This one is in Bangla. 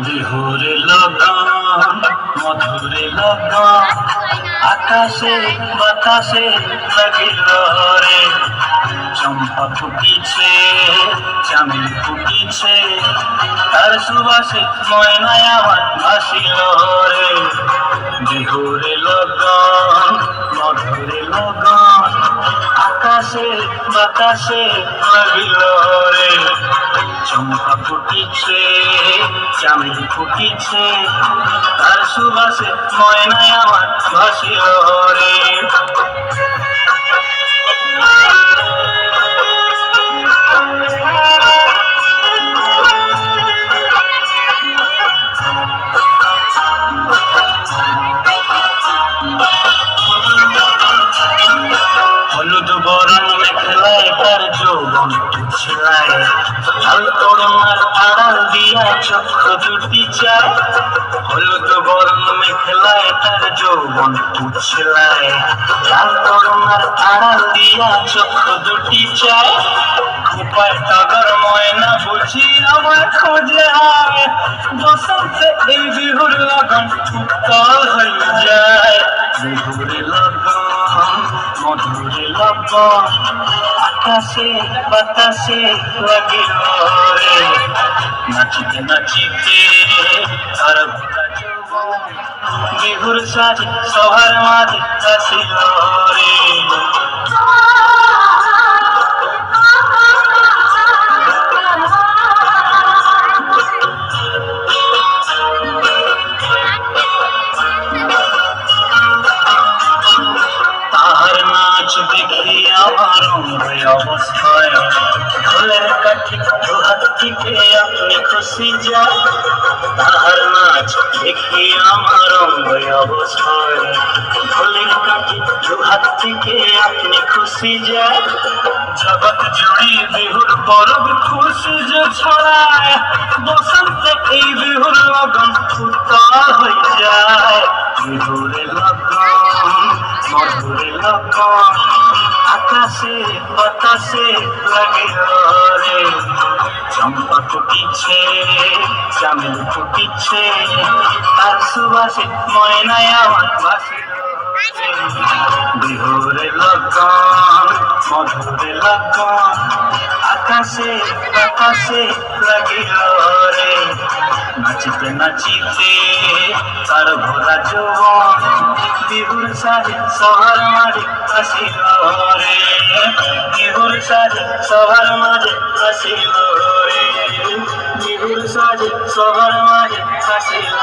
বিহুরে লগন মধুরে লগন আকাশে বাতাসে লাগিল রে, চম্পা ফুটিছে চামেল ফুটিছে, তার সুবাসে ময়নায় আমার ভাসিল রে। বিহুরে লগন মধুরে লগন আকাশে বাতাসে লাগিল রে, চম্পা ফুটিছে চামেল ফুটিছে, তার সুবাসে ময়নায় আমার ভাসিল রে। হলুদ বরণ মেখলায় তার যৌবন উছলায়, লাল তরুণার আড়াল দিয়া চক্ষু দুটি চায়। হলুদ বরণ মেখলায় তার যৌবন উছলায়, লাল তরুণার আড়াল দিয়া চক্ষু দুটি চায়। খোপায় টগর ময়না বুঝি আমার খোঁজে আয়, বসন্তে এই বিহুর লগন উত্তল হয়ে যায়। বিহুরে লগন মধুরে লগন আকাশে বাতাসে লাগিল রে, নাচিতে নাচিতে তার ভোলা যৌবন বিহুর সাজে সবার মাঝে আসিল রে। তাহার নাচ দেখি আমার অবস্থায়, ঢোলের কাঠি দুহাত থেকে আপনি খুশি যায়। তাহার নাচ দেখি আমার অবস্থায়, ঢোলের কাঠি দুহাত থেকে আপনি খুশি যায়। জগৎ জুড়ি বিহুর পরব খুশি যে ছড়ায়, বসন্তে এই বিহুর লগন উত্তল হয়ে যায়। বিহুরে লগন মধুরে লগন আকাশে বাতাসে লাগিল রে, চম্পা ফুটিছে চামেল ফুটিছে, তার সুবাসে ময়নায় আমার ভাসিল রে। বিহুরে লগন মধুরে লগন আকাশে বাতাসে লাগিল রে, নাচিতে নাচিতে তার ভোলা যৌবন বিহুর সাজে সবার মাঝে আসিল রে। বিহুর সাজে সবার মাঝে আসিল রে, বিহুর সাজে সবার মাঝে আসিল।